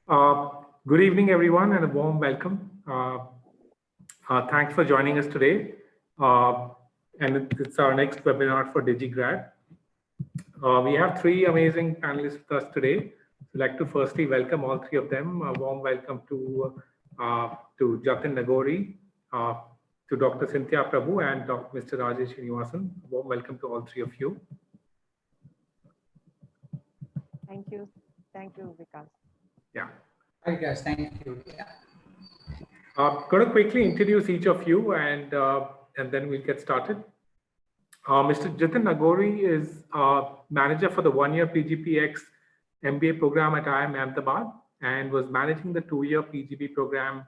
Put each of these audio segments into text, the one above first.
Uh, Good evening, everyone, and a warm welcome. Thanks for joining us today. It's our next webinar for Digigrad. We have three amazing panelists with us today. I'd like to firstly welcome all three of them. A warm welcome to Jatin Nagori, to Dr. Cynthia Prabhu, and Mr. Rajesh Srinivasan. A warm welcome to all three of you. Thank you. Thank you, Vikas. Yeah. Hi guys, thank you. Yeah. Going to quickly introduce each of you, and then we'll get started. Mr. Jatin Nagori is manager for the one-year PGPX MBA program at Ahemedabad and was managing the two-year PGP program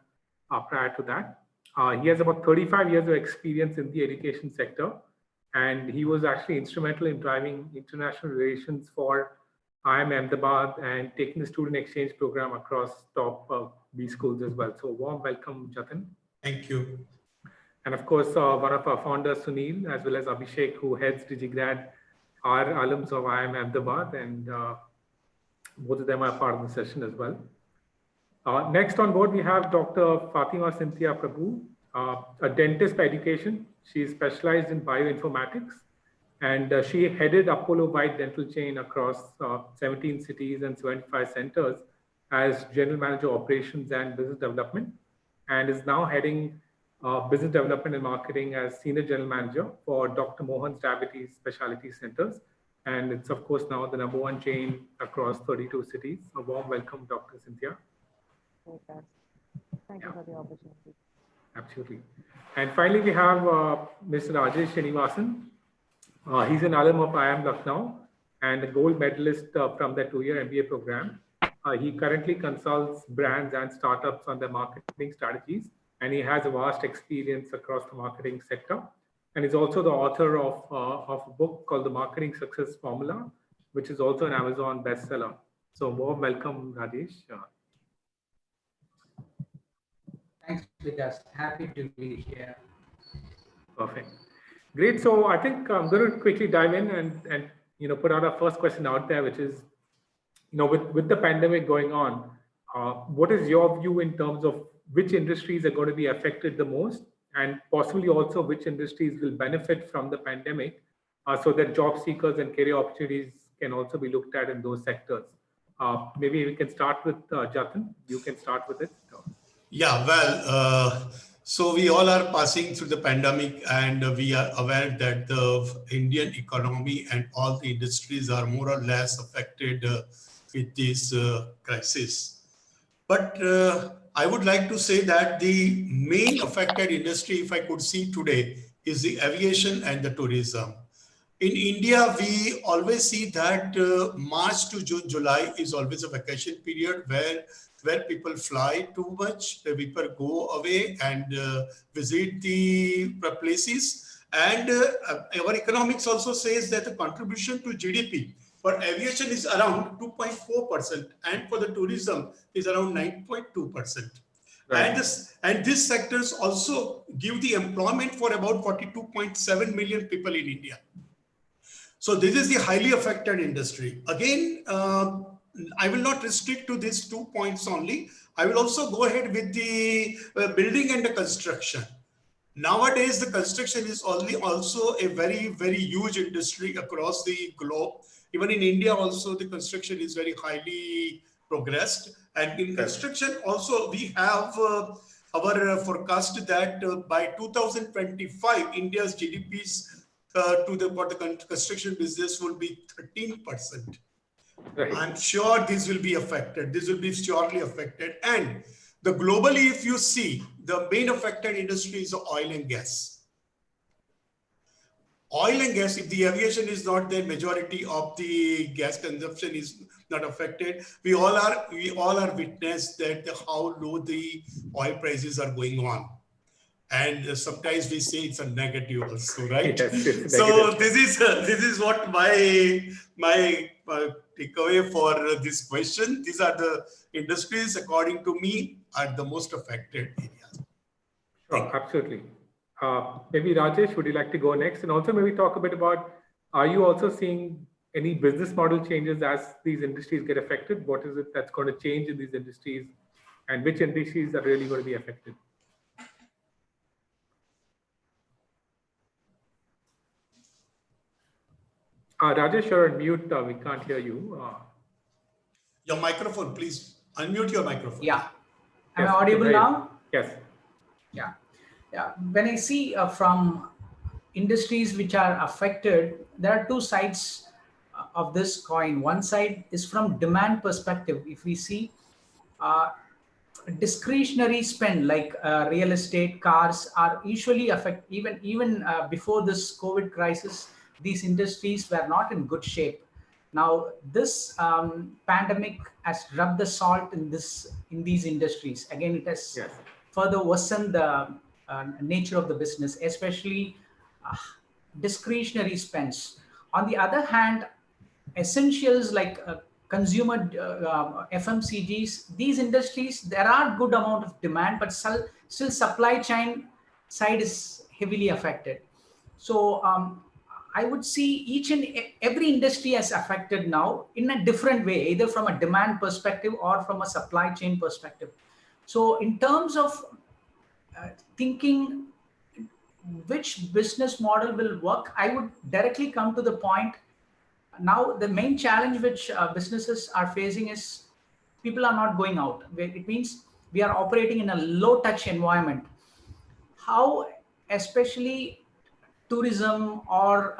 prior to that. He has about 35 years of experience in the education sector, and he was actually instrumental in driving international relations for Ahemedabad and taking the student exchange program across top B schools as well. So warm welcome, Jatin. Thank you. And of course, one of our founders, Sunil, as well as Abhishek, who heads Digigrad, are alums of Ahemedabad, and both of them are part of the session as well. Next on board, we have Dr. Fatima Cynthia Prabhu, a dentist by education. She is specialized in bioinformatics, and she headed Apollo-wide dental chain across 17 cities and 75 centers as General Manager Operations and Business Development, and is now heading Business Development and Marketing as Senior General Manager for Dr. Mohan's Diabetes Specialty Centers. And it's, of course, now the #1 chain across 32 cities. A warm welcome, Dr. Cynthia. Vikas. Thank you for the opportunity. Absolutely. And finally, we have Mr. Rajesh Srinivasan. He's an alum of IIM Lucknow and a gold medalist from the two-year MBA program. He currently consults brands and startups on their marketing strategies, and he has a vast experience across the marketing sector. And he's also the author of a book called The Marketing Success Formula, which is also an Amazon bestseller. So warm welcome, Rajesh. Thanks, Vikas. Happy to be here. Perfect. Great. So I think I'm going to quickly dive in and put out our first question out there, which is, with the pandemic going on, what is your view in terms of which industries are going to be affected the most, and possibly also which industries will benefit from the pandemic, so that job seekers and career opportunities can also be looked at in those sectors? Maybe we can start with Jatin. You can start with it. Yeah, well, so we all are passing through the pandemic, and we are aware that the Indian economy and all the industries are more or less affected with this crisis. But I would like to say that the main affected industry, if I could see today, is the aviation and the tourism. In India, we always see that March to June, July is always a vacation period where people fly too much, people go away and visit the places. And our economics also says that the contribution to GDP for aviation is around 2.4%, and for the tourism is around 9.2%. Right. And these sectors also give the employment for about 42.7 million people in India. So this is the highly affected industry. Again, I will not restrict to these 2 points only. I will also go ahead with the building and the construction. Nowadays, the construction is also a very, very huge industry across the globe. Even in India also, the construction is very highly progressed. And in construction also, we have our forecast that by 2025, India's GDPs for the construction business will be 13%. Right. I'm sure this will be affected. This will be surely affected. And globally, if you see, the main affected industry is oil and gas. Oil and gas, if the aviation is not there, majority of the gas consumption is not affected. We all are witness that how low the oil prices are going on. And sometimes we say it's a negative also, right? Yes, so this is what my takeaway for this question. These are the industries, according to me, are the most affected areas. Sure, absolutely. Maybe Rajesh, would you like to go next? And also maybe talk a bit about, are you also seeing any business model changes as these industries get affected? What is it that's going to change in these industries, and which industries are really going to be affected? Rajesh, you're on mute. We can't hear you. Your microphone, please unmute your microphone. Yeah. Am Yes, I audible now? Yes. Yeah. Yeah. When I see from industries which are affected, there are two sides of this coin. One side is from demand perspective. If we see uh, discretionary spend like real estate, cars are usually affect, even before this COVID crisis, these industries were not in good shape. Now this pandemic has rubbed the salt in these industries. Again, it has Yes. further worsened the nature of the business, especially uh, discretionary spends. On the other hand, essentials like consumer FMCGs, these industries, there are good amount of demand, but still supply chain side is heavily affected. So I would see each and every industry is affected now in a different way, either from a demand perspective or from a supply chain perspective. So in terms of thinking which business model will work, I would directly come to the point. Now the main challenge which businesses are facing is people are not going out. It means we are operating in a low touch environment. How, especially tourism or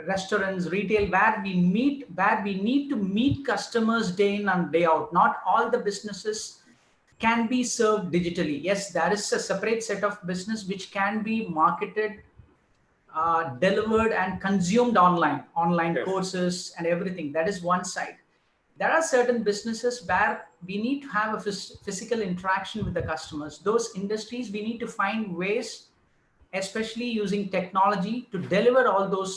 restaurants, retail, where we need to meet customers day in and day out. Not all the businesses can be served digitally. Yes, there is a separate set of business which can be marketed, delivered and consumed online Yes. courses and everything. That is one side. There are certain businesses where we need to have a physical interaction with the customers. Those industries, we need to find ways, especially using technology, to deliver all those.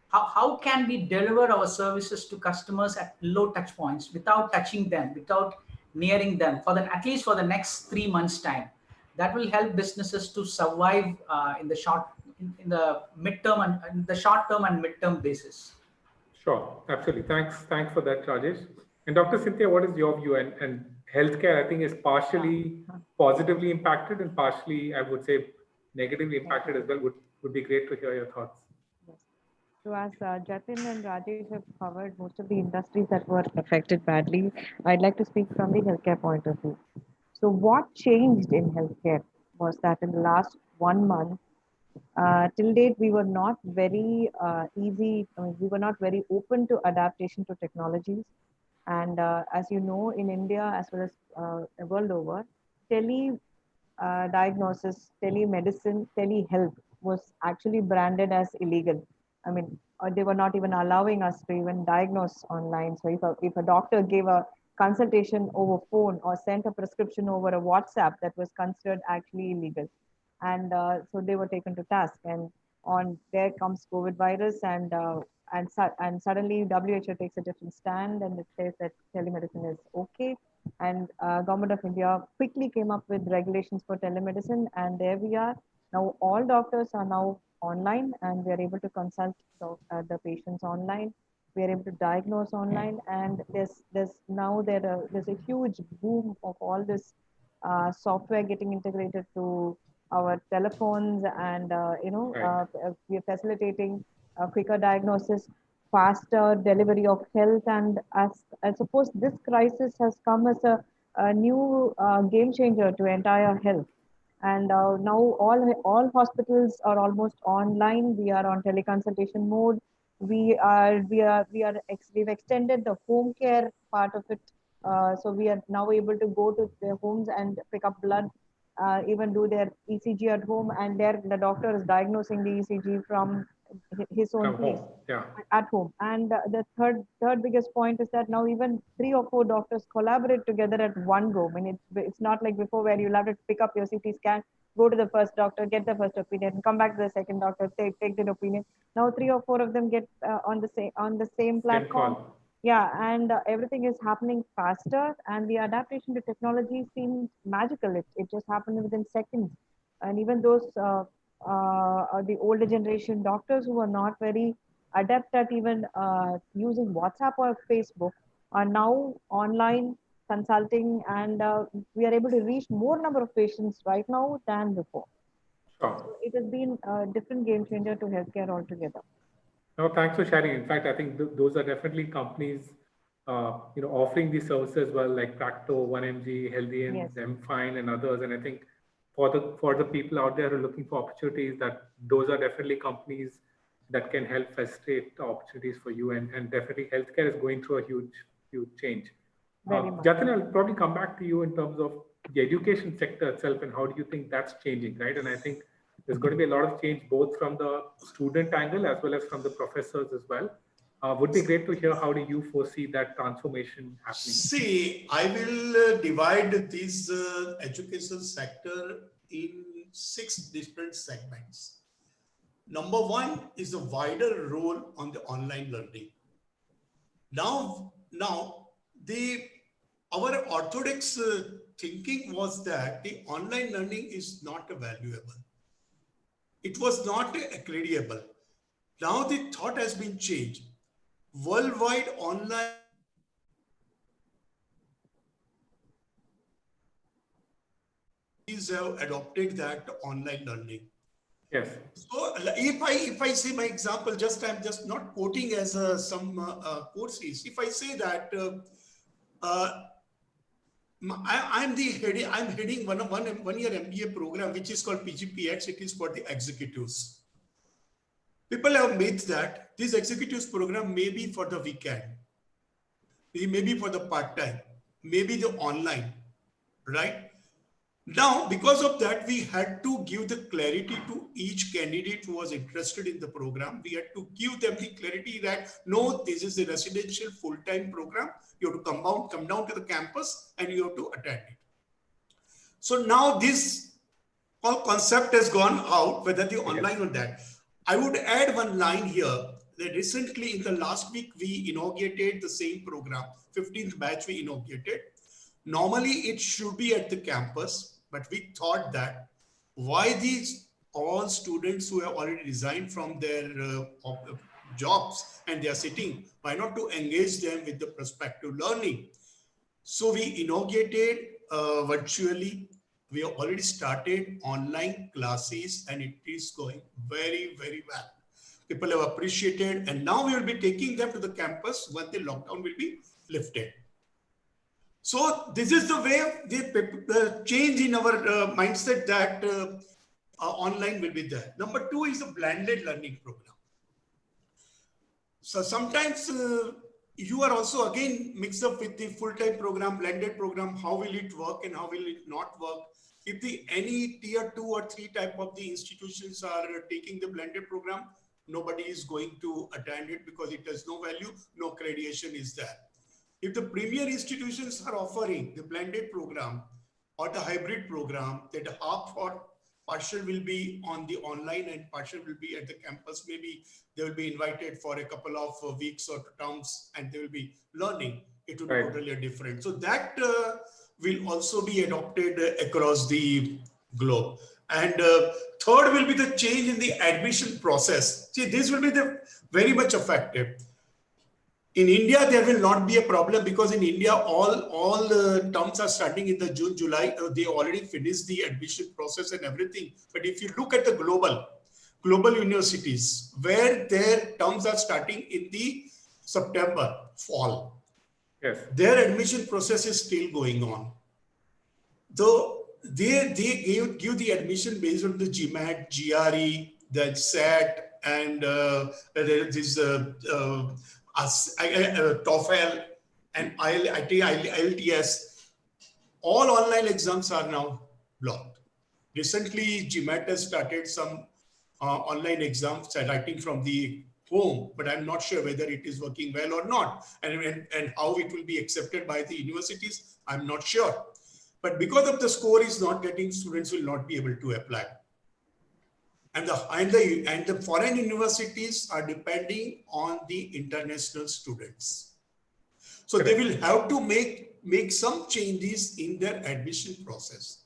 How can we deliver our services to customers at low touch points without touching them, without nearing them, for the at least for the next 3 months time? That will help businesses to survive in the midterm and in the short term and midterm basis. Sure, absolutely. Thanks for that, Rajesh. And Dr. Cynthia, what is your view? And healthcare, I think, is partially positively impacted and partially, I would say, negatively impacted as well. Would be great to hear your thoughts. Yes. So as Jatin and Rajesh have covered most of the industries that were affected badly, I'd like to speak from the healthcare point of view. So what changed in healthcare was that in the last 1 month, till date, we were not very we were not very open to adaptation to technologies. And as you know, in India as well as the world over, tele diagnosis, telemedicine, telehealth was actually branded as illegal. I mean, they were not even allowing us to even diagnose online. So if a doctor gave a consultation over phone or sent a prescription over a WhatsApp, that was considered actually illegal. And so they were taken to task. And on there comes COVID virus, and suddenly WHO takes a different stand, and it says that telemedicine is okay. And government of India quickly came up with regulations for telemedicine, and there we are now. All doctors are now online, and we are able to consult the patients online. We are able to diagnose online, and there's a huge boom of all this software getting integrated to our telephones, and Right. we are facilitating quicker diagnosis, faster delivery of health. And as I suppose this crisis has come as a new game changer to entire health. And now all hospitals are almost online. We are on teleconsultation mode. We've extended the home care part of it. So we are now able to go to their homes and pick up blood, even do their ECG at home, and there the doctor is diagnosing the ECG from his own From place home. Yeah. at home. And the third biggest point is that now even 3 or 4 doctors collaborate together at one go. I mean, it's not like before where you'll have to pick up your CT scan, go to the first doctor, get the first opinion, come back to the second doctor, take the opinion. Now 3 or 4 of them get on the same Same platform. call. Yeah, and everything is happening faster, and the adaptation to technology seems magical. It just happened within seconds. And even those the older generation doctors who are not very adept at even using WhatsApp or Facebook, are now online consulting, and we are able to reach more number of patients right now than before. Sure. So it has been a different game changer to healthcare altogether. No, thanks for sharing. In fact, I think those are definitely companies, offering these services well, like Practo, 1mg, Yes, Healthians, Mfine, and others. And I think for the people out there who are looking for opportunities, that those are definitely companies that can help facilitate opportunities for you. And definitely healthcare is going through a huge change. very much. Jatin, I'll probably come back to you in terms of the education sector itself and how do you think that's changing, right? And I think there's going to be a lot of change both from the student angle as well as from the professors as well. Would be great to hear how do you foresee that transformation happening? See, I will divide this education sector in 6 different segments. Number 1 is the wider role on the online learning. Now our orthodox thinking was that the online learning is not valuable. It was not accreditable. Now the thought has been changed. Worldwide online have adopted that online learning. Yes. So if I say my example, I'm just not quoting as some courses. If I say that I'm heading one year MBA program which is called PGPX. It is for the executives. People have made that this executives program may be for the weekend, maybe for the part-time, maybe the online, right? Now, because of that, we had to give the clarity to each candidate who was interested in the program. We had to give them the clarity that, no, this is a residential full-time program. You have to come down to the campus and you have to attend it. So now this whole concept has gone out, whether the online or that. I would add one line here that recently in the last week, we inaugurated the same program, 15th batch we inaugurated. Normally it should be at the campus, but we thought that why these all students who have already resigned from their jobs and they are sitting, why not to engage them with the prospective learning? So we inaugurated virtually. We have already started online classes and it is going very, very well. People have appreciated and now we will be taking them to the campus when the lockdown will be lifted. So this is the way the change in our mindset that online will be there. Number 2 is the blended learning program. So sometimes you are also again mixed up with the full-time program, blended program. How will it work and how will it not work? If any tier 2 or 3 type of the institutions are taking the blended program, nobody is going to attend it because it has no value, no accreditation is there. If the premier institutions are offering the blended program or the hybrid program, that half or partial will be on the online and partial will be at the campus, maybe they will be invited for a couple of weeks or terms and they will be learning. It will be totally different. So that will also be adopted across the globe. And third will be the change in the admission process. See, this will be very much affected. In India, there will not be a problem because in India, all the terms are starting in the June, July. They already finished the admission process and everything. But if you look at the global universities, where their terms are starting in the September, fall, yes, their admission process is still going on. Though they give the admission based on the GMAT, GRE, the SAT, and this TOEFL and IELTS, all online exams are now blocked. Recently, GMAT has started some online exams writing from the home, but I'm not sure whether it is working well or not, and how it will be accepted by the universities, I'm not sure. But because of the score is not getting, students will not be able to apply. And the foreign universities are depending on the international students. So they will have to make some changes in their admission process.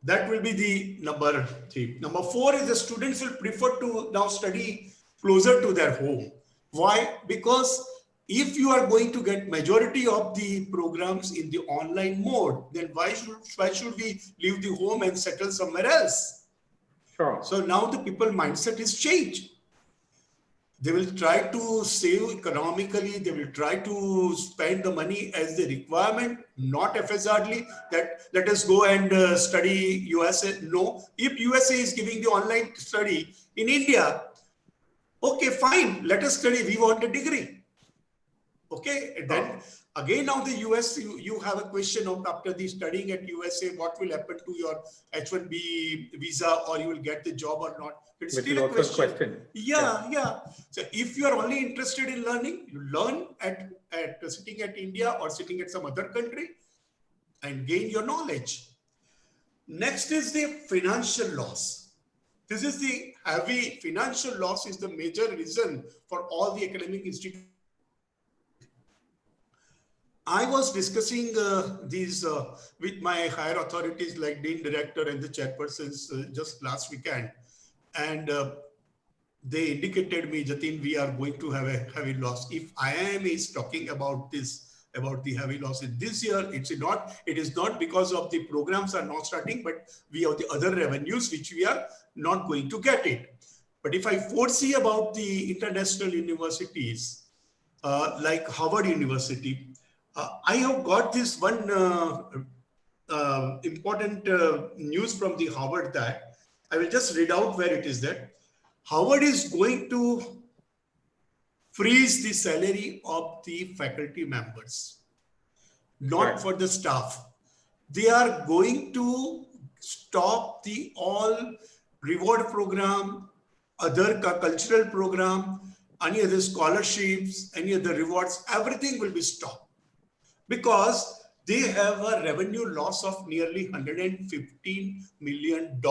That will be the number 3. Number 4 is the students will prefer to now study closer to their home. Why? Because if you are going to get majority of the programs in the online mode, then why should we leave the home and settle somewhere else? Sure. So now the people mindset is changed. They will try to save economically. They will try to spend the money as the requirement, not haphazardly that let us go and study USA. No, if USA is giving the online study in India, okay, fine, let us study. We want a degree. Okay, and then again now the US, you have a question of after the studying at USA, what will happen to your H-1B visa, or you will get the job or not? It's Which still is a also question. Yeah. So if you are only interested in learning, you learn at sitting at India or sitting at some other country and gain your knowledge. Next is the financial loss. This is the heavy financial loss is the major reason for all the academic institutions. I was discussing these with my higher authorities like Dean Director and the chairpersons just last weekend. And they indicated me, Jatin, we are going to have a heavy loss. If IIM is talking about this, about the heavy loss in this year, it is not because of the programs are not starting, but we have the other revenues which we are not going to get it. But if I foresee about the international universities like Harvard University, I have got this one important news from the Harvard that I will just read out where it is that Harvard is going to freeze the salary of the faculty members, not for the staff. They are going to stop the all reward program, other cultural program, any other scholarships, any other rewards, everything will be stopped because they have a revenue loss of nearly $115 million,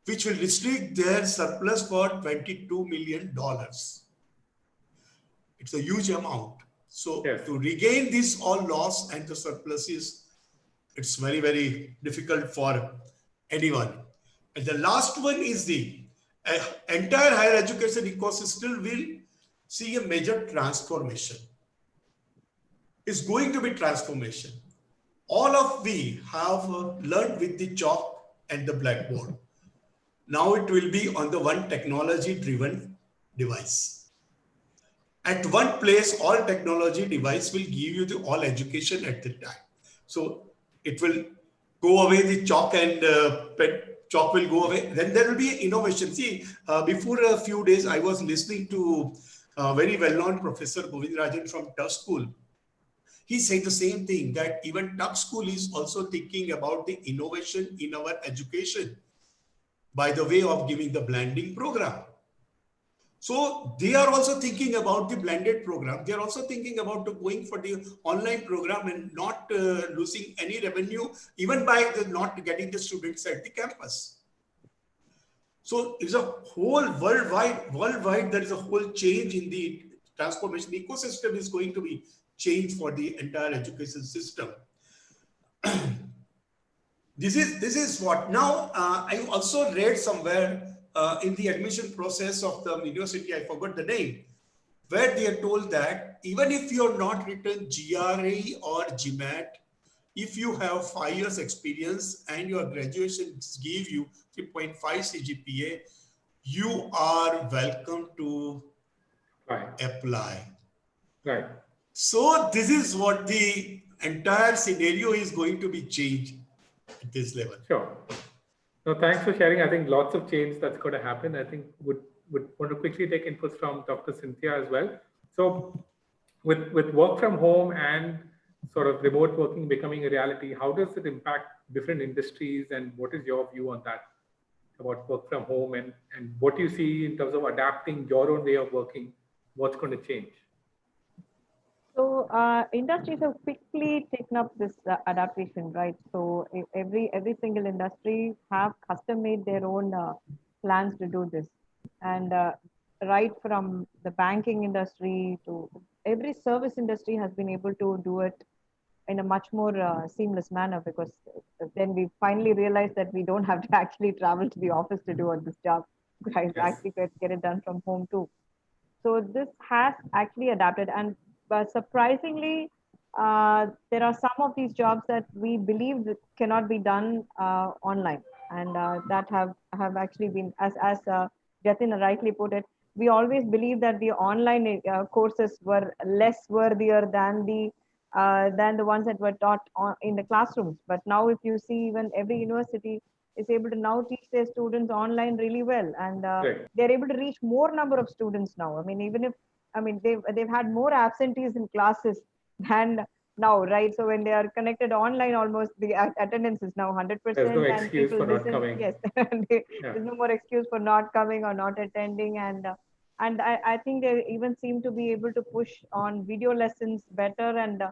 which will restrict their surplus for $22 million. It's a huge amount. So to regain this all loss and the surpluses, it's very, very difficult for anyone. And the last one is the entire higher education ecosystem will see a major transformation. It's going to be transformation. All of we have learned with the chalk and the blackboard. Now it will be on the one technology-driven device. At one place, all technology device will give you the all education at the time. So it will go away the chalk and chalk will go away. Then there will be innovation. See, before a few days, I was listening to a very well-known Professor Govindarajan from Tufts School. He said the same thing, that even Tufts School is also thinking about the innovation in our education by the way of giving the blending program. So they are also thinking about the blended program. They are also thinking about going for the online program and not losing any revenue, even by not getting the students at the campus. So it's a whole worldwide, there is a whole change in the transformation. The ecosystem is going to be changed for the entire education system. This is what now I also read somewhere in the admission process of the university, I forgot the name, where they are told that even if you're not written GRE or GMAT, if you have 5 years experience and your graduation give you 3.5 CGPA, you are welcome to apply. Right. So this is what the entire scenario is going to be changed at this level. Sure. No, thanks for sharing. I think lots of change that's going to happen. I think would want to quickly take inputs from Dr. Cynthia as well. So with work from home and sort of remote working becoming a reality, how does it impact different industries, and what is your view on that about work from home, and what do you see in terms of adapting your own way of working? What's going to change? So industries have quickly taken up this adaptation, right? So every single industry have custom made their own plans to do this, and right from the banking industry to every service industry has been able to do it in a much more seamless manner, because then we finally realized that we don't have to actually travel to the office to do this job. guys Yes. actually get it done from home too. So this has actually adapted, and surprisingly, there are some of these jobs that we believe that cannot be done online, and that have actually been, as Jatin rightly put it. We always believe that the online courses were less worthier than the ones that were taught in the classrooms. But now, if you see, even every university is able to now teach their students online really well, and Right. they're able to reach more number of students now. I mean, even if I mean they've had more absentees in classes than now, right? So when they are connected online, almost the attendance is now There's no 100%, and excuse people for not listen. coming. Yes, Yeah. there's no more excuse for not coming or not attending, and I think they even seem to be able to push on video lessons better, and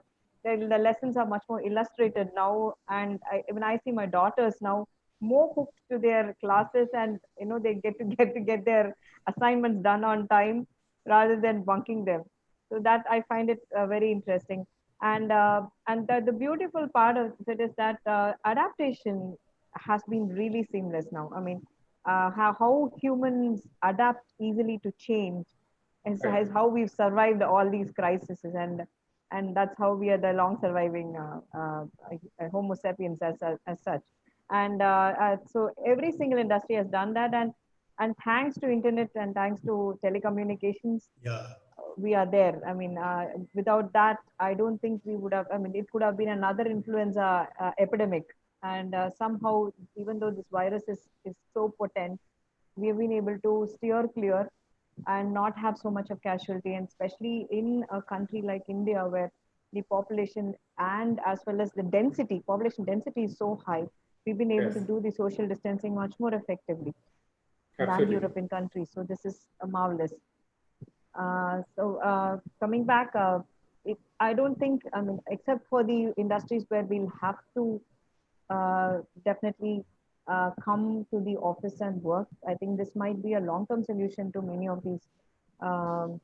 the lessons are much more illustrated now. And when I see my daughters now more hooked to their classes, and they get their assignments done on time rather than bunking them. So that I find it very interesting. And the beautiful part of it is that adaptation has been really seamless now. I mean, how humans adapt easily to change is Right. how we've survived all these crises, and that's how we are the long surviving Homo sapiens as such. And so every single industry has done that, and thanks to internet and thanks to telecommunications, Yeah. we are there. I mean, without that, I don't think we would have. I mean, it could have been another influenza epidemic, and somehow, even though this virus is so potent, we have been able to steer clear and not have so much of casualty, and especially in a country like India, where the population and as well as the population density is so high, we've been able Yes. to do the social distancing much more effectively than Absolutely. European countries. So this is marvelous. Coming back, I don't think, I mean, except for the industries where we'll have to definitely come to the office and work. I think this might be a long-term solution to many of these um,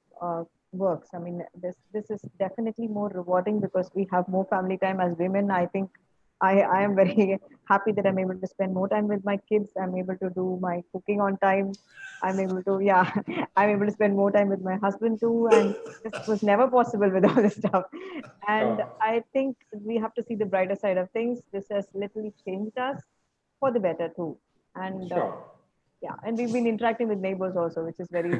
works. I mean, this is definitely more rewarding because we have more family time as women. I think I am very happy that I'm able to spend more time with my kids. I'm able to do my cooking on time. I'm able to, yeah, I'm able to spend more time with my husband too. And this was never possible with all this stuff. And Sure. I think we have to see the brighter side of things. This has literally changed us for the better too. And Sure. yeah, and we've been interacting with neighbors also, which is very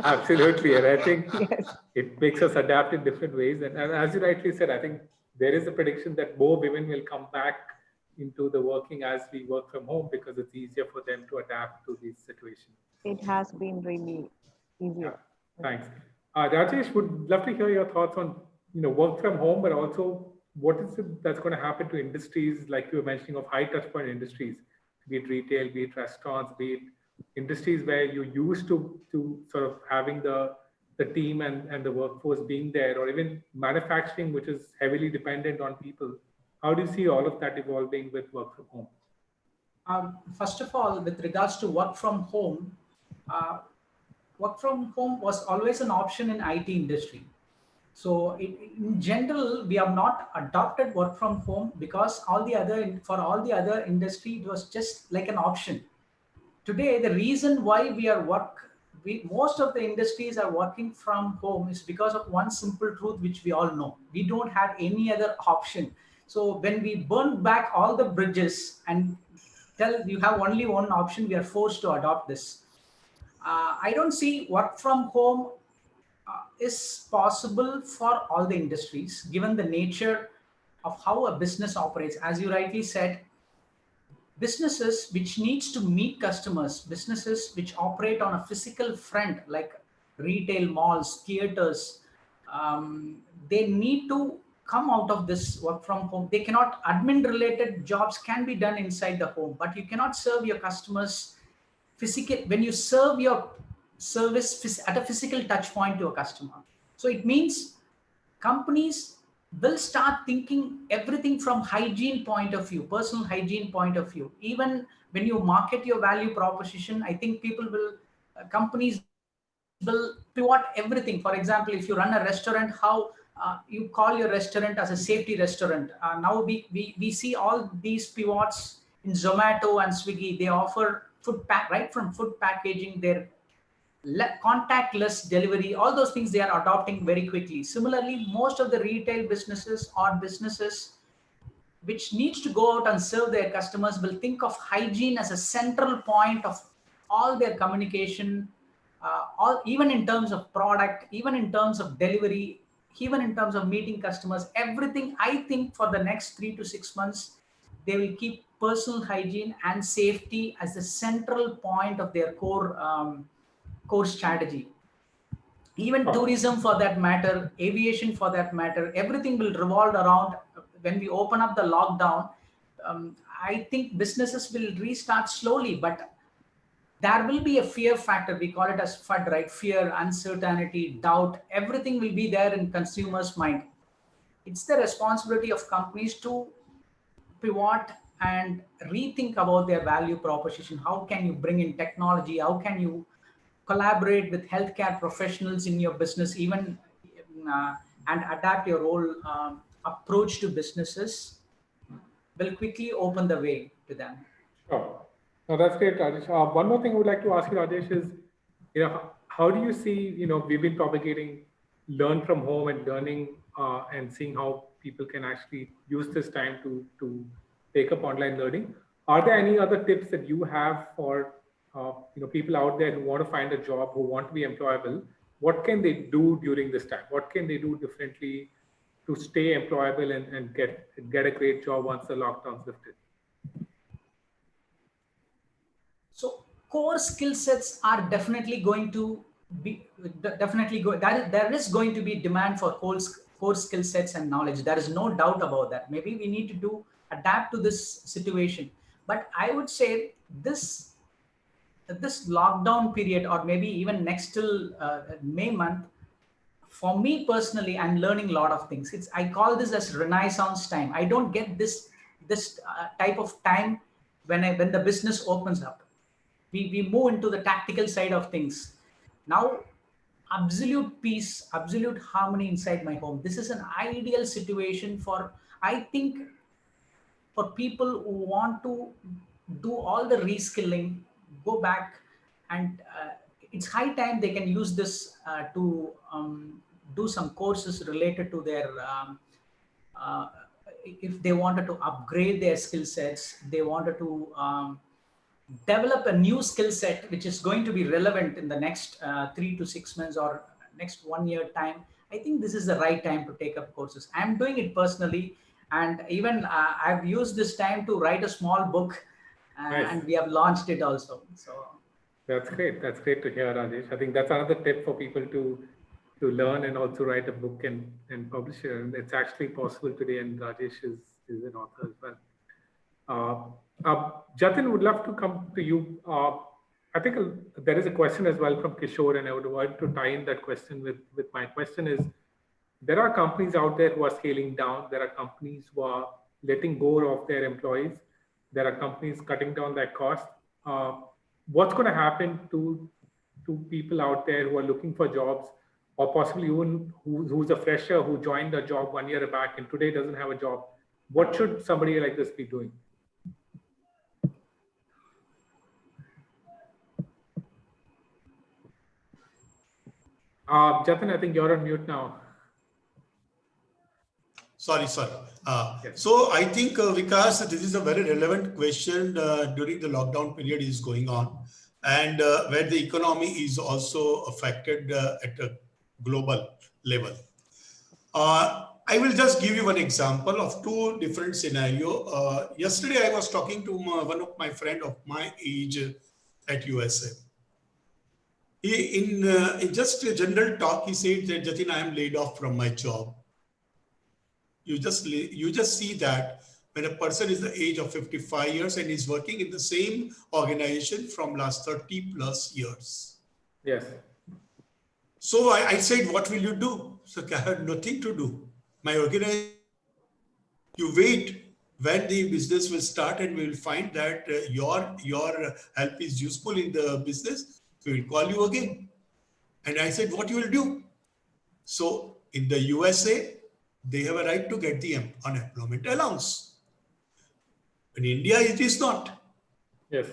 Absolutely. And I think yes, it makes us adapt in different ways. And as you rightly said, I think there is a prediction that more women will come back into the working as we work from home because it's easier for them to adapt to these situations. it has been really Yeah, easier. thanks. Rajesh, would love to hear your thoughts on work from home, but also what is it that's going to happen to industries like you were mentioning of high touch point industries, be it retail, be it restaurants, be it industries where you used to sort of having the team and the workforce being there, or even manufacturing, which is heavily dependent on people. How do you see all of that evolving with work from home? First of all, with regards to uh, work from home was always an option in IT industry. So in general, we have not adopted work from home because for all the other industry, it was just like an option. Today, the reason why most of the industries are working from home is because of one simple truth, which we all know. We don't have any other option. So when we burn back all the bridges and tell you have only one option, we are forced to adopt this. I don't see work from home is possible for all the industries, given the nature of how a business operates. As you rightly said, businesses which needs to meet customers, businesses which operate on a physical front like retail malls, theaters, they need to come out of this work from home. They cannot, admin related jobs can be done inside the home, but you cannot serve your customers physical when you serve your at a physical touch point to a customer. So it means companies will start thinking everything from hygiene point of view, personal hygiene point of view. Even when you market your value proposition, I think companies will pivot everything. For example, if you run a restaurant, how you call your restaurant as a safety restaurant. Now we see all these pivots in Zomato and Swiggy. They offer right from food packaging, their contactless delivery, all those things they are adopting very quickly. Similarly, most of the retail businesses or businesses which needs to go out and serve their customers will think of hygiene as a central point of all their communication, all, even in terms of product, even in terms of delivery, even in terms of meeting customers, everything. I think for the next 3 to 6 months, they will keep personal hygiene and safety as the central point of their core strategy. Even tourism for that matter, aviation for that matter, everything will revolve around when we open up the lockdown. I think businesses will restart slowly, but there will be a fear factor. We call it as FUD, right? Fear, uncertainty, doubt, everything will be there in consumers' mind. It's the responsibility of companies to pivot and rethink about their value proposition. How can you bring in technology? How can you collaborate with healthcare professionals in your business, even and adapt your whole approach to businesses will quickly open the way to them. Sure. No, that's great, Rajesh. One more thing I would like to ask you, Rajesh, is, how do you see, we've been propagating learn from home and learning and seeing how people can actually use this time to take up online learning. Are there any other tips that you have for people out there who want to find a job, who want to be employable? What can they do during this time? What can they do differently to stay employable and get a great job once the lockdown's lifted? So core skill sets are definitely going to be there is going to be demand for core skill sets and knowledge. There is no doubt about that. Maybe we need to adapt to this situation. But I would say this lockdown period, or maybe even next till May month, for me personally, I'm learning a lot of things. I call this as Renaissance time. I don't get this type of time when the business opens up. We move into the tactical side of things. Now, absolute peace, absolute harmony inside my home. This is an ideal situation for, I think, for people who want to do all the reskilling, go back, and it's high time they can use this to do some courses related to their, if they wanted to upgrade their skill sets, they wanted to develop a new skill set which is going to be relevant in the next 3 to 6 months or next 1 year time. I think this is the right time to take up courses. I'm doing it personally, and even I've used this time to write a small book, Nice. and we have launched it also. So that's great. That's great to hear, Rajesh. I think that's another tip for people to learn and also write a book and publish it. And it's actually possible today, and Rajesh is an author as well. Jatin, would love to come to you. I think there is a question as well from Kishore, and I would want to tie in that question with my question is, there are companies out there who are scaling down. There are companies who are letting go of their employees. There are companies cutting down their costs. What's going to happen to people out there who are looking for jobs, or possibly even who's a fresher who joined a job 1 year back and today doesn't have a job? What should somebody like this be doing? Jatin, I think you're on mute now. Sorry. Yes. So I think, Vikas, this is a very relevant question during the lockdown period is going on, and where the economy is also affected at a global level. I will just give you one example of two different scenarios. Yesterday, I was talking to one of my friend of my age at USA. In just a general talk, he said that, Jatin, I am laid off from my job. You just see that when a person is the age of 55 years and is working in the same organization from last 30 plus years. Yes. So I said, what will you do? So I had nothing to do. My organization, you wait when the business will start and we will find that your help is useful in the business. So we'll call you again. And I said, what you will do? So in the USA, they have a right to get the unemployment allowance. In India, it is not. Yes.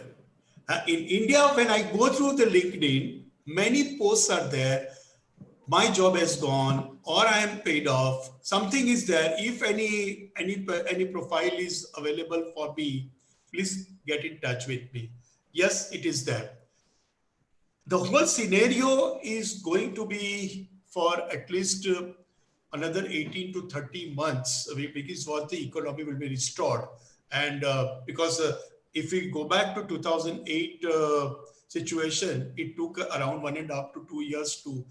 In India, when I go through the LinkedIn, many posts are there. My job has gone, or I am paid off. Something is there. If any profile is available for me, please get in touch with me. Yes, it is there. The whole scenario is going to be for at least another 18 to 30 months, because what the economy will be restored. And because if we go back to 2008 situation, it took around 1.5 to 2 years to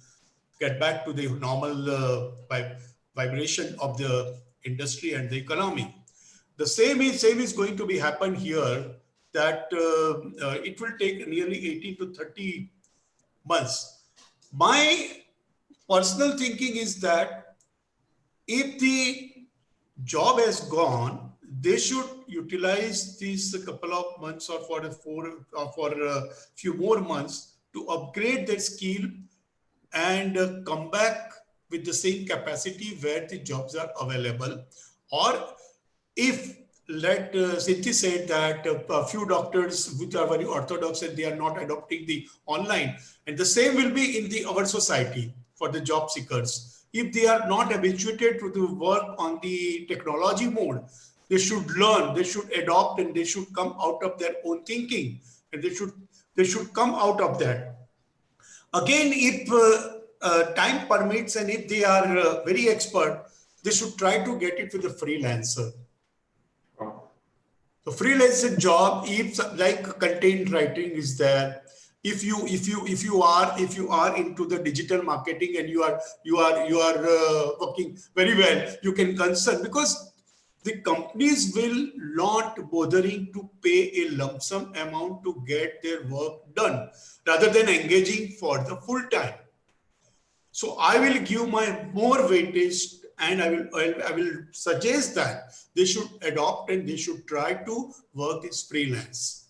get back to the normal vibration of the industry and the economy. The same is going to be happen here, that it will take nearly 18 to 30 months. My personal thinking is that if the job has gone, they should utilize these couple of months or for a few more months to upgrade their skill and come back with the same capacity where the jobs are available. Or if, let Cynthia said that a few doctors which are very orthodox and they are not adopting the online, and the same will be in our society for the job seekers. If they are not habituated to the work on the technology mode, they should learn, they should adopt, and they should come out of their own thinking, and they should come out of that. Again, if time permits and if they are very expert, they should try to get it with a freelancer. So freelancer job, if like content writing is there, if you are into the digital marketing and you are working very well, you can consult, because the companies will not bothering to pay a lump sum amount to get their work done, rather than engaging for the full time. So I will give my more weightage, and I will suggest that they should adopt and they should try to work as freelance.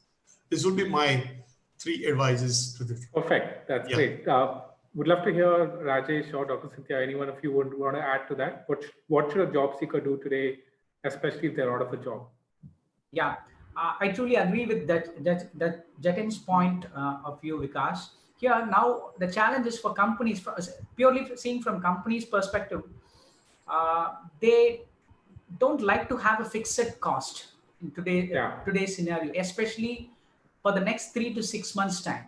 This would be my 3 advices to the. Perfect. That's great. Would love to hear Rajesh or Dr. Cynthia, anyone of you would want to add to that? What should a job seeker do today, especially if they're out of a job? Yeah, I truly agree with that Jatin's point of view, Vikas. Here now the challenge is for companies, purely seeing from companies' perspective, they don't like to have a fixed cost in today's scenario, especially for the next 3 to 6 months time.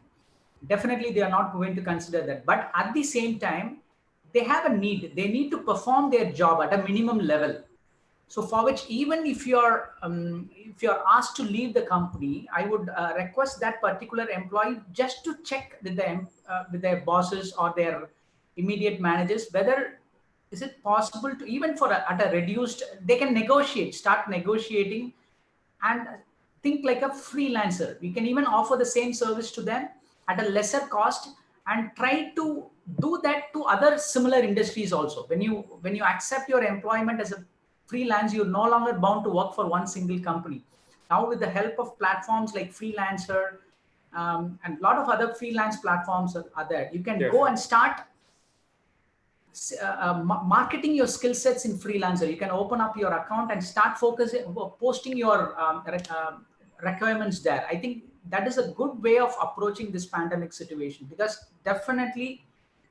Definitely they are not going to consider that, but at the same time they have a need. They need to perform their job at a minimum level. So for which, even if you're asked to leave the company, I would request that particular employee just to check with their bosses or their immediate managers whether is it possible to, even for at a reduced, they can start negotiating and think like a freelancer. We can even offer the same service to them at a lesser cost and try to do that to other similar industries also. When you accept your employment as a freelance, you're no longer bound to work for one single company. Now with the help of platforms like Freelancer and a lot of other freelance platforms are there, you can go and start marketing your skill sets in Freelancer. You can open up your account and start posting your requirements there. I think that is a good way of approaching this pandemic situation, because definitely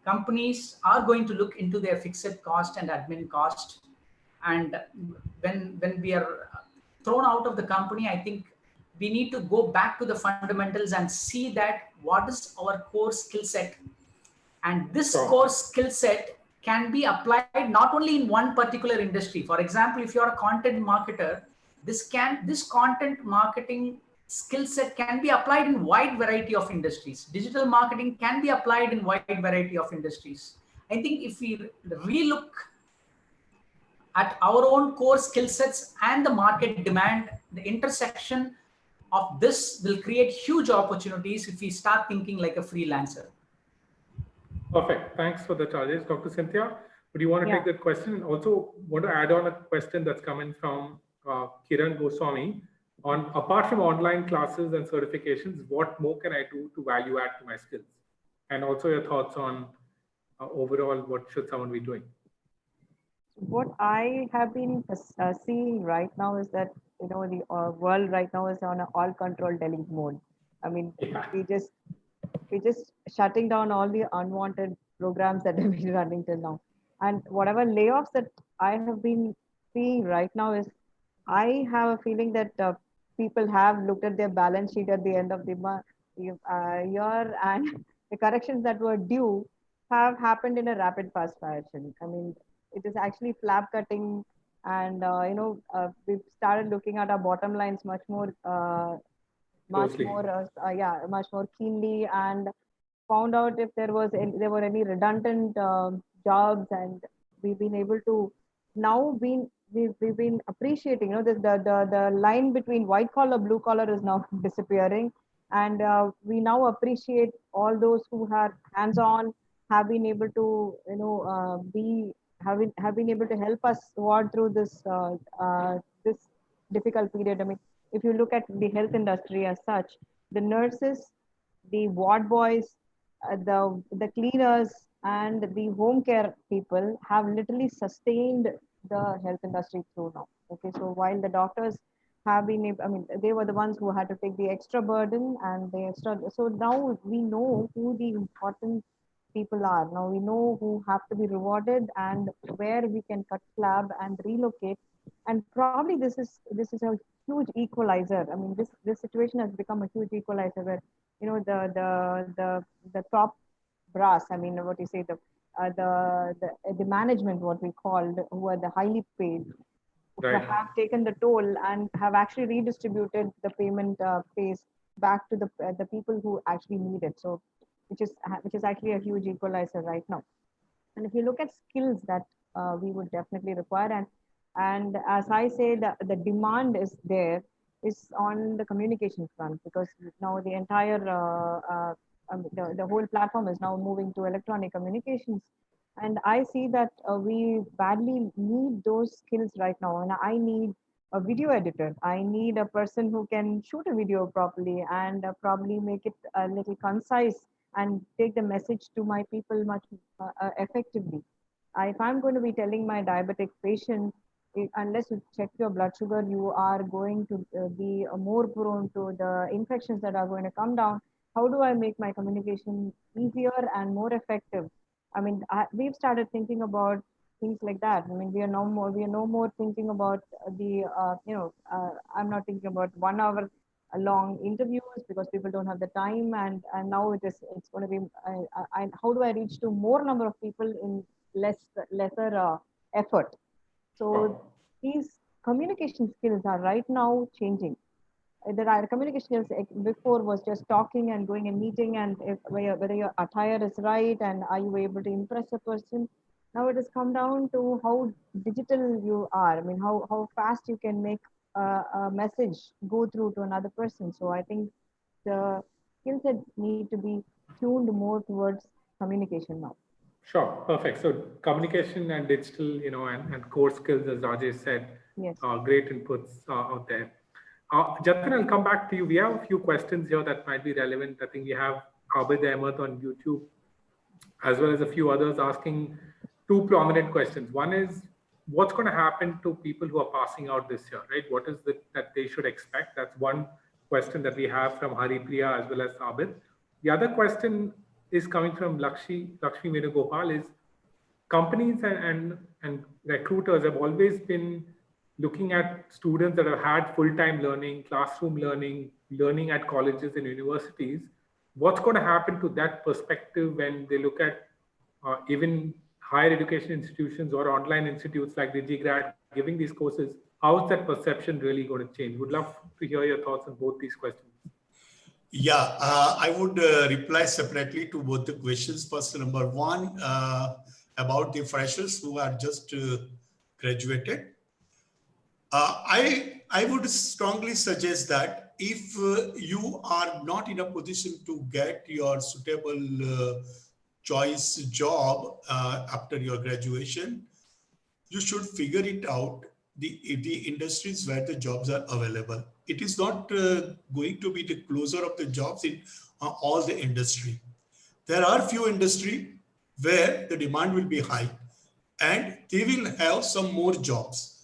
companies are going to look into their fixed cost and admin cost. And when we are thrown out of the company, I think we need to go back to the fundamentals and see that what is our core skill set. And this core skill set can be applied not only in one particular industry. For example, if you're a content marketer, this content marketing skill set can be applied in wide variety of industries. Digital marketing can be applied in wide variety of industries. I think if we relook at our own core skill sets and the market demand, the intersection of this will create huge opportunities if we start thinking like a freelancer. Perfect. Thanks for the charges, Dr. Cynthia. Would you want to take that question? Also, want to add on a question that's coming from Kiran Goswami on, apart from online classes and certifications, what more can I do to value add to my skills? And also your thoughts on overall, what should someone be doing? What I have been seeing right now is that, the world right now is on an all control delete mode. I mean, Yeah. we're just shutting down all the unwanted programs that have been running till now. And whatever layoffs that I have been seeing right now is, I have a feeling that people have looked at their balance sheet at the end of the year, and the corrections that were due have happened in a rapid fast fashion. I mean, it is actually flap cutting, and we've started looking at our bottom lines Closely. much more keenly, and found out if there were any redundant jobs, and we've been able to now we've been appreciating, the line between white collar blue collar is now disappearing, and we now appreciate all those who are hands on, have been able to be have been able to help us ward through this difficult period. I mean, if you look at the health industry as such, the nurses, the ward boys, the cleaners, and the home care people have literally sustained the health industry through now. Okay, so while the doctors have been I mean, they were the ones who had to take the extra burden and the extra. So now we know who the important people are. Now we know who have to be rewarded, and where we can cut slab and relocate. And probably this is a huge equalizer. I mean, this situation has become a huge equalizer where, the top brass, I mean, what you say, the management, what we called, who are the highly paid, Right. have taken the toll and have actually redistributed the payment pays back to the people who actually need it. So which is actually a huge equalizer right now. And if you look at skills that we would definitely require, and as I say, the demand is there, is on the communication front, because now the entire the whole platform is now moving to electronic communications. And I see that we badly need those skills right now. And I need a video editor. I need a person who can shoot a video properly, and probably make it a little concise and take the message to my people much effectively. If I'm going to be telling my diabetic patient, unless you check your blood sugar, you are going to be more prone to the infections that are going to come down. How do I make my communication easier and more effective? I mean, we've started thinking about things like that. I mean, we are no more thinking about I'm not thinking about 1 hour long interviews, because people don't have the time, and now it's going to be how do I reach to more number of people in lesser effort. So these communication skills are right now changing. There are communication skills before was just talking and going and meeting, and whether your attire is right and are you able to impress a person. Now it has come down to how digital you are. I mean, how fast you can make a message go through to another person. So I think the skill set need to be tuned more towards communication now. Sure, perfect. So communication and digital, and core skills, as Rajesh said, Yes. Great inputs out there. Jatin, I'll come back to you. We have a few questions here that might be relevant. I think we have Ahemedabad on YouTube, as well as a few others asking two prominent questions. One is, what's going to happen to people who are passing out this year, right? What is that they should expect? That's one question that we have from Haripriya as well as Abid. The other question is coming from Lakshmi Venugopal, is companies and recruiters have always been looking at students that have had full-time learning, classroom learning at colleges and universities. What's going to happen to that perspective when they look at even higher education institutions or online institutes like Digigrad giving these courses? How is that perception really going to change? Would love to hear your thoughts on both these questions. Yeah, I would reply separately to both the questions. First, number one, about the freshers who are just graduated. I would strongly suggest that if you are not in a position to get your suitable choice job after your graduation, you should figure it out, the industries where the jobs are available. It is not going to be the closer of the jobs in all the industry. There are few industry where the demand will be high and they will have some more jobs,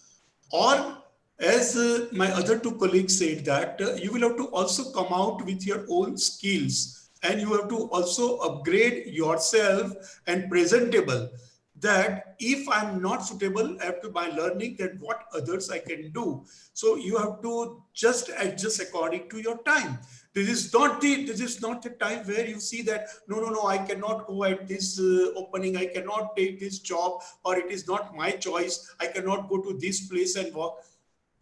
or As my other two colleagues said that you will have to also come out with your own skills, and you have to also upgrade yourself and presentable, that if I'm not suitable after my learning, then what others I can do. So you have to just adjust according to your time. This is not the time where you see that no, I cannot go at this opening, I cannot take this job, or it is not my choice, I cannot go to this place and work.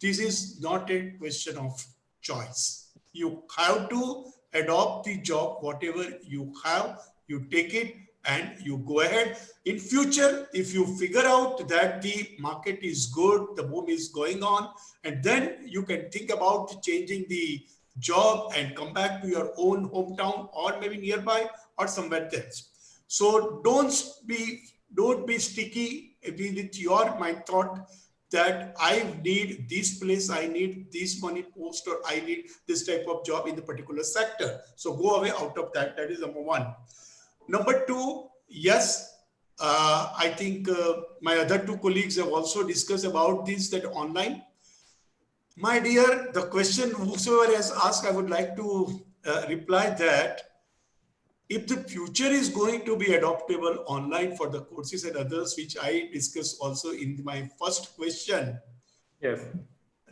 This is not a question of choice. You have to adopt the job, whatever you have, you take it and you go ahead. In future, if you figure out that the market is good, the boom is going on, and then you can think about changing the job and come back to your own hometown or maybe nearby or somewhere else. So don't be sticky with your mind thought that I need this place, I need this money post, or I need this type of job in the particular sector. So go away out of that. That is number one. Number two, yes, I think my other two colleagues have also discussed about this, that online. My dear, the question whosoever has asked, I would like to reply that if the future is going to be adoptable online for the courses and others, which I discussed also in my first question, Yes.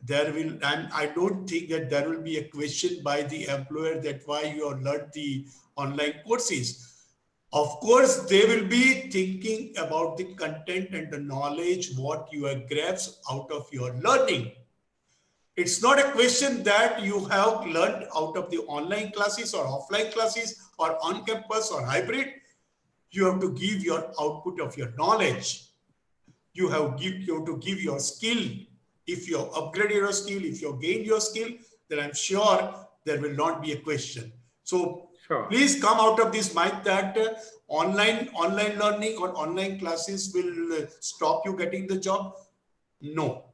there will, and I don't think that there will be a question by the employer that why you have learned the online courses. Of course, they will be thinking about the content and the knowledge, what you have grasped out of your learning. It's not a question that you have learned out of the online classes or offline classes or on campus or hybrid. You have to give your output of your knowledge. You have to give your skill. If you have upgraded your skill, if you have gained your skill, then I'm sure there will not be a question. So please come out of this mind that online learning or online classes will stop you getting the job. No.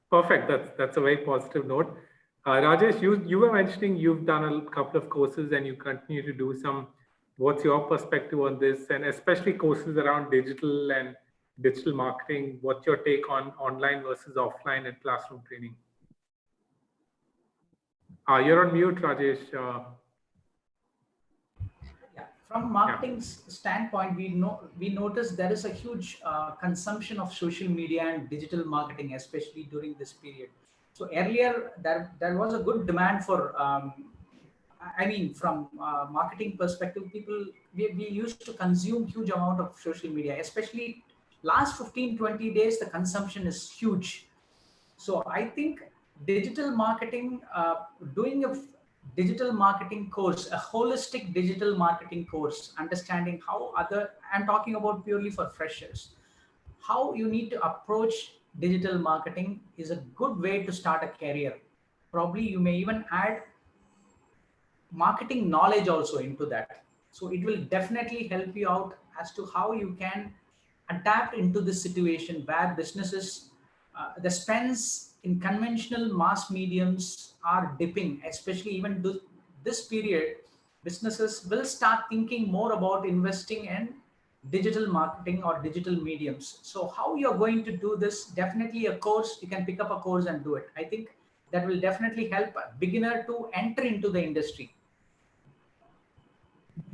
Perfect. That's a very positive note. Rajesh, you were mentioning you've done a couple of courses and you continue to do some. What's your perspective on this, and especially courses around digital and digital marketing? What's your take on online versus offline and classroom training? You're on mute, Rajesh. From marketing standpoint, we notice there is a huge consumption of social media and digital marketing, especially during this period. So earlier, there was a good demand for, from marketing perspective, we used to consume huge amount of social media, especially last 15-20 days, the consumption is huge. So I think digital marketing, doing a digital marketing course, a holistic digital marketing course, understanding how I'm talking about purely for freshers, how you need to approach digital marketing is a good way to start a career. Probably you may even add marketing knowledge also into that. So it will definitely help you out as to how you can adapt into this situation where businesses, the spends in conventional mass mediums are dipping, especially even this period, businesses will start thinking more about investing in digital marketing or digital mediums. So how you're going to do this, definitely a course, you can pick up a course and do it. I think that will definitely help a beginner to enter into the industry.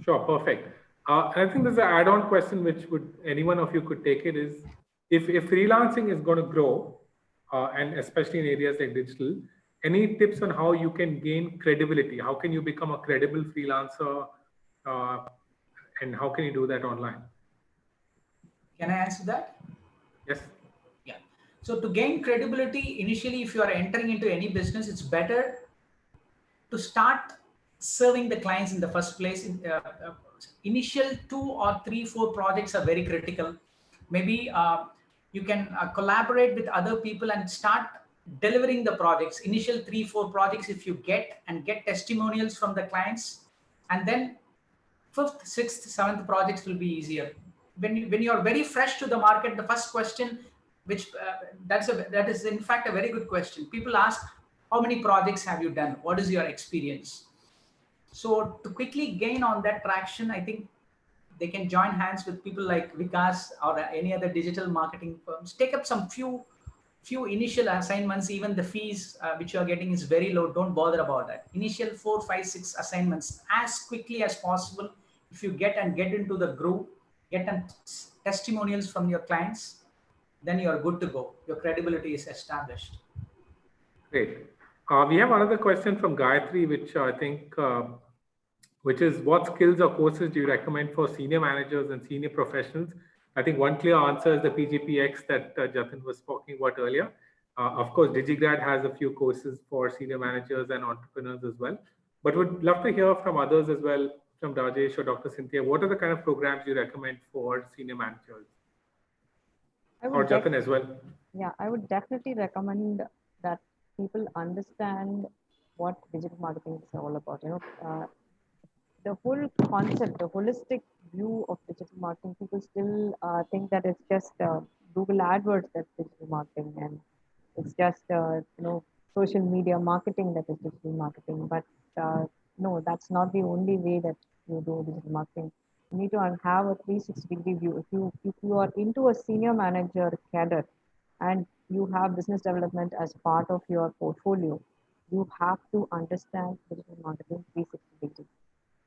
Sure, perfect. I think there's an add-on question which any one of you could take it is, if freelancing is going to grow, and especially in areas like digital, any tips on how you can gain credibility? How can you become a credible freelancer, and how can you do that online? Can I answer that? Yes. Yeah. So to gain credibility, initially, if you are entering into any business, it's better to start serving the clients in the first place. Initial 2 or 3, 4 projects are very critical. Maybe you can collaborate with other people and start delivering the projects. Initial 3, 4 projects, if you get testimonials from the clients, and then 5th, 6th, 7th projects will be easier. When you are very fresh to the market, the first question, which that is in fact a very good question. People ask, how many projects have you done? What is your experience? So to quickly gain on that traction, I think they can join hands with people like Vikas or any other digital marketing firms. Take up some few few initial assignments, even the fees which you are getting is very low. Don't bother about that. Initial 4, 5, 6 assignments as quickly as possible. If you get into the groove, testimonials from your clients, then you are good to go. Your credibility is established. Great. We have another question from Gayatri, which I think, which is, what skills or courses do you recommend for senior managers and senior professionals? I think one clear answer is the PGPX that Jatin was talking about earlier. Of course, Digigrad has a few courses for senior managers and entrepreneurs as well. But would love to hear from others as well, from Rajesh or Dr. Cynthia. What are the kind of programs you recommend for senior managers? Or Jatin as well? Yeah, I would definitely recommend that people understand what digital marketing is all about. The whole concept, the holistic view of digital marketing, people still think that it's just Google AdWords that's digital marketing, and it's just social media marketing that is digital marketing. But no, that's not the only way that you do digital marketing. You need to have a 360-degree view. If you are into a senior manager cadre and you have business development as part of your portfolio, you have to understand digital marketing 360 degrees.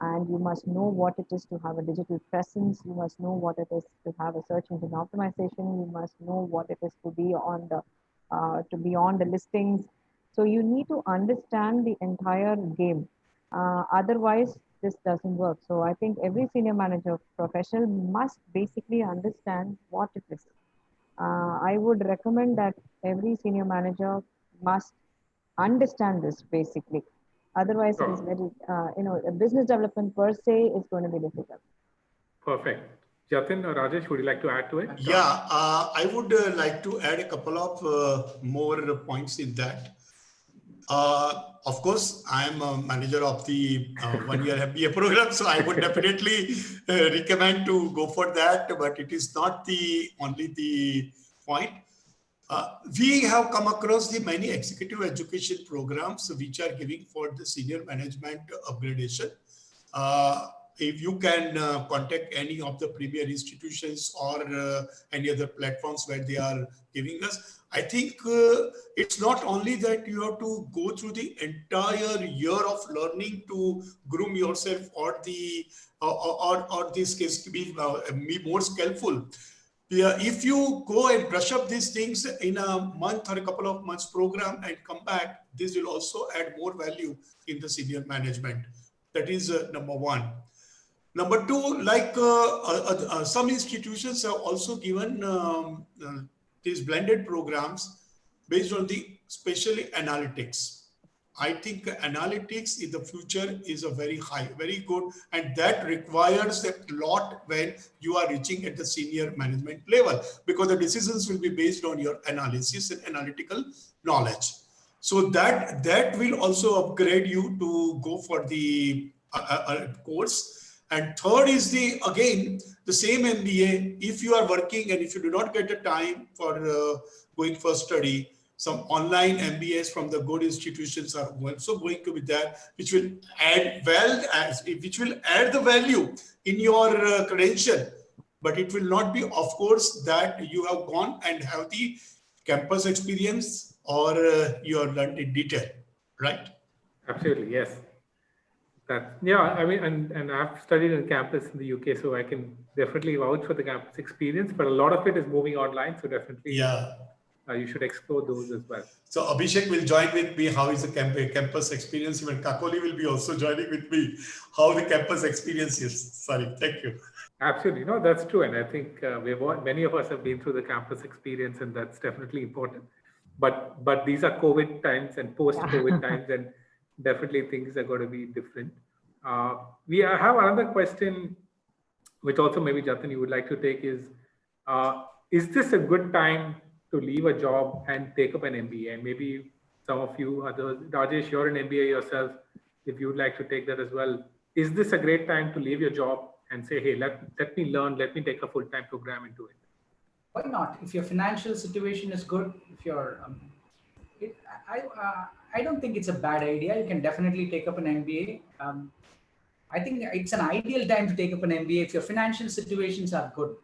And you must know what it is to have a digital presence. You must know what it is to have a search engine optimization. You must know what it is to be on the listings. So you need to understand the entire game. Otherwise, this doesn't work. So I think every senior manager professional must basically understand what it is. I would recommend that every senior manager must understand this basically. Otherwise, it is very, business development per se is going to be difficult. Perfect. Jatin or Rajesh, would you like to add to it? Yeah, I would like to add a couple of more points in that. Of course, I am a manager of the 1-year MBA program, so I would definitely recommend to go for that, but it is not only the point. We have come across the many executive education programs which are giving for the senior management upgradation. If you can contact any of the premier institutions or any other platforms where they are giving us, I think it's not only that you have to go through the entire year of learning to groom yourself or the skills to be more skillful. Yeah, if you go and brush up these things in a month or a couple of months program and come back, this will also add more value in the senior management. That is number one. Number two, like some institutions have also given these blended programs based on the especially analytics. I think analytics in the future is a very good, and that requires a lot when you are reaching at the senior management level, because the decisions will be based on your analysis and analytical knowledge. So that will also upgrade you to go for the course. And third is again the same MBA. If you are working and if you do not get the time for going for study, some online MBAs from the good institutions are also going to be there, which will add the value in your credential. But it will not be, of course, that you have gone and have the campus experience or you have learned in detail, right? Absolutely, yes. I mean, and I've studied on campus in the UK, so I can definitely vouch for the campus experience. But a lot of it is moving online, so definitely, yeah. You should explore those as well. So Abhishek will join with me. How is the campus experience? Even Kakoli will be also joining with me. How the campus experience is. Sorry, thank you. Absolutely, no, that's true, and I think many of us have been through the campus experience, and that's definitely important. But these are COVID times and post-COVID times, and definitely things are going to be different. We have another question, which also maybe Jatin you would like to take is this a good time to leave a job and take up an MBA? And maybe some of you others, Rajesh, you're an MBA yourself, if you would like to take that as well. Is this a great time to leave your job and say, hey, let me learn, let me take a full-time program into it? Why not? If your financial situation is good, if you're, I don't think it's a bad idea. You can definitely take up an MBA. I think it's an ideal time to take up an MBA if your financial situations are good.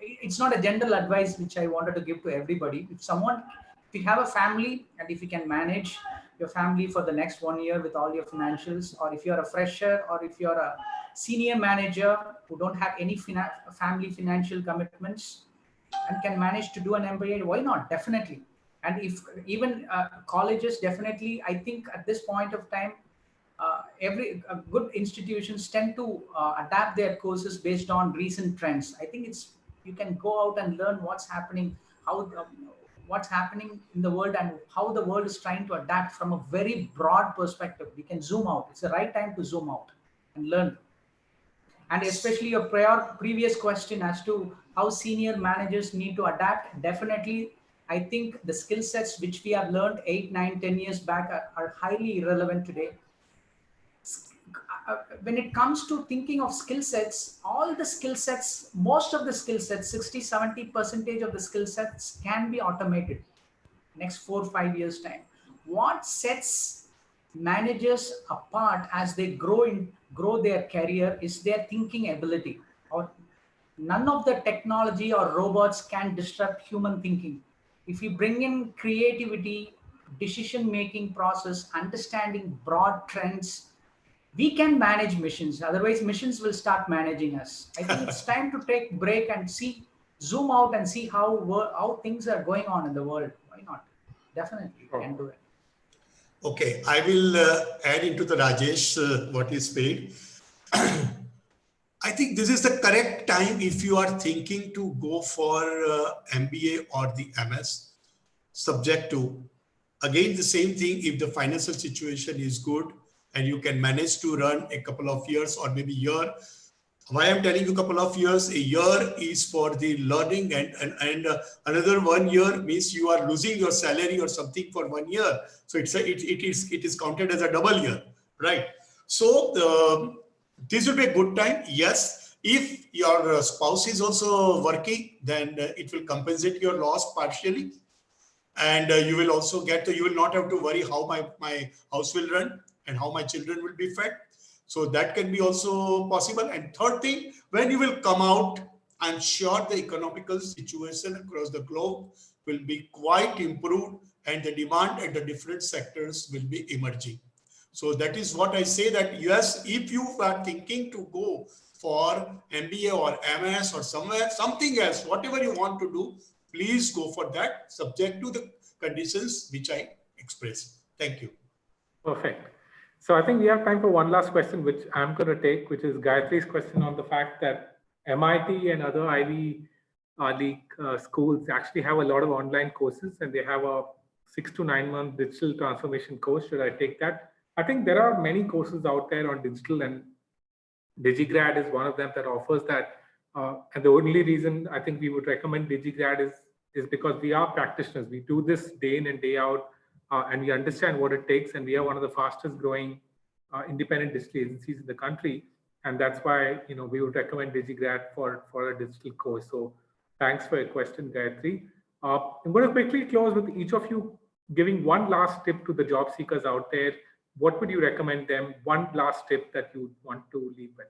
It's not a general advice which I wanted to give to everybody. If someone if you have a family and if you can manage your family for the next 1 year with all your financials, or if you're a fresher, or if you're a senior manager who don't have any family financial commitments and can manage to do an MBA, why not? Definitely. And if even colleges, definitely, I think at this point of time, every good institutions tend to adapt their courses based on recent trends. I think it's, you can go out and learn what's happening, how what's happening in the world, and how the world is trying to adapt from a very broad perspective. We can zoom out. It's the right time to zoom out and learn. And especially your previous question as to how senior managers need to adapt, definitely I think the skill sets which we have learned 8, 9, 10 years back are highly irrelevant today. When it comes to thinking of skill sets, all the skill sets, most of the skill sets, 60-70% of the skill sets can be automated next 4-5 years time. What sets managers apart as they grow their career is their thinking ability. Or none of the technology or robots can disrupt human thinking. If you bring in creativity, decision making process, understanding broad trends, we can manage missions. Otherwise missions will start managing us. I think it's time to take break and see, zoom out and see how things are going on in the world. Why not? Definitely can do it. Okay, I will add into the Rajesh what is paid. I think this is the correct time if you are thinking to go for MBA or the MS, subject to, again, the same thing, if the financial situation is good and you can manage to run a couple of years or maybe year. Why I'm telling you a couple of years, a year is for the learning, and another 1 year means you are losing your salary or something for 1 year. So it is counted as a double year, right? So this will be a good time. Yes, if your spouse is also working, then it will compensate your loss partially. And you will also you will not have to worry how my house will run and how my children will be fed. So that can be also possible. And third thing, when you will come out, I'm sure the economical situation across the globe will be quite improved and the demand at the different sectors will be emerging. So that is what I say, that yes, if you are thinking to go for MBA or MS or something else, whatever you want to do, please go for that, subject to the conditions which I expressed. Thank you. Perfect. So I think we have time for one last question, which I'm going to take, which is Gayatri's question on the fact that MIT and other Ivy League schools actually have a lot of online courses, and they have a 6 to 9 month digital transformation course. Should I take that? I think there are many courses out there on digital, and Digigrad is one of them that offers that. And the only reason I think we would recommend Digigrad is because we are practitioners. We do this day in and day out. And we understand what it takes, and we are one of the fastest growing independent digital agencies in the country, and that's why we would recommend Digigrad for a digital course. So thanks for your question, Gayatri. I'm going to quickly close with each of you giving one last tip to the job seekers out there. What would you recommend them? One last tip that you want to leave with?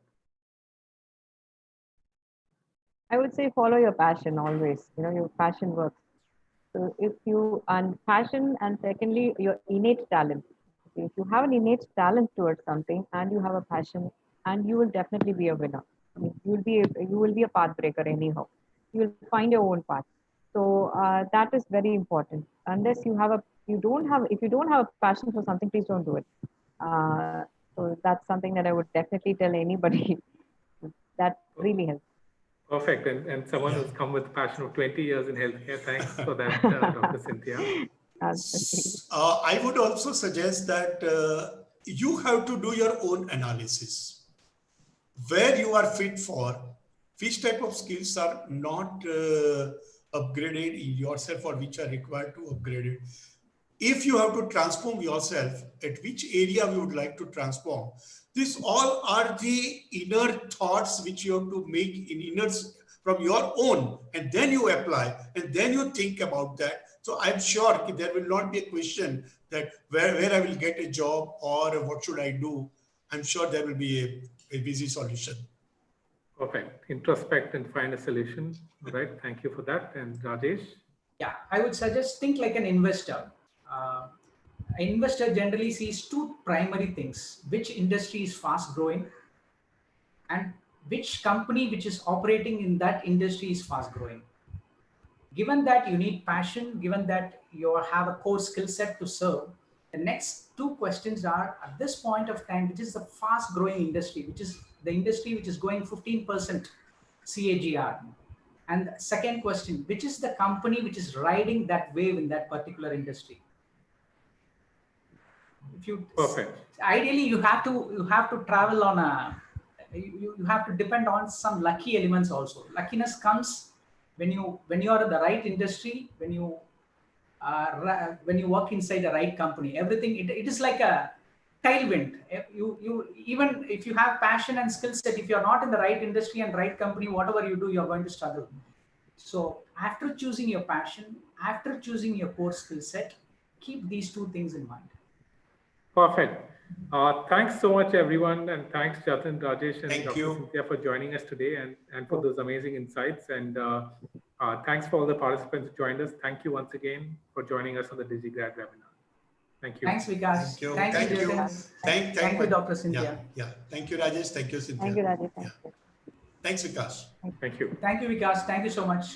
I would say follow your passion always. Your passion works. So if you, and passion, and secondly, your innate talent. If you have an innate talent towards something and you have a passion, and you will definitely be a winner. I mean, you will be a path breaker anyhow. You will find your own path. So that is very important. Unless if you don't have a passion for something, please don't do it. So that's something that I would definitely tell anybody. That really helps. Perfect. And someone who's come with passion of 20 years in healthcare. Thanks for that, Dr. Cynthia. I would also suggest that you have to do your own analysis. Where you are fit for, which type of skills are not upgraded in yourself or which are required to upgrade it. If you have to transform yourself, at which area you would like to transform. These all are the inner thoughts which you have to make in inner from your own, and then you apply, and then you think about that. So I'm sure there will not be a question that where I will get a job or what should I do. I'm sure there will be a busy solution. Perfect. Introspect and find a solution. All right. Thank you for that. And Rajesh? Yeah, I would suggest think like an investor. An investor generally sees two primary things: which industry is fast growing, and which company which is operating in that industry is fast growing. Given that you need passion, given that you have a core skill set to serve, the next two questions are, at this point of time, which is the fast growing industry, which is the industry which is going 15% CAGR? And the second question, which is the company which is riding that wave in that particular industry? If you Perfect. ideally you have to travel on a you have to depend on some lucky elements also. Luckiness comes when you are in the right industry, when you work inside the right company. Everything it is like a tailwind. You even if you have passion and skill set, if you're not in the right industry and right company, whatever you do, you're going to struggle. So after choosing your passion, after choosing your core skill set, keep these two things in mind. Perfect. Thanks so much, everyone. And thanks, Jatin, Rajesh, and Thank Dr. you. Cynthia for joining us today and for those amazing insights. And thanks for all the participants who joined us. Thank you once again for joining us on the Digigrad webinar. Thank you. Thanks, Vikas. Thank you. Thank you, Jatin. Thank you, Dr. Cynthia. Yeah. Thank you, Rajesh. Thank you, Cynthia. Thank you, Rajesh. Yeah. Thanks, Vikas. Thank you. Thank you, Vikas. Thank you so much.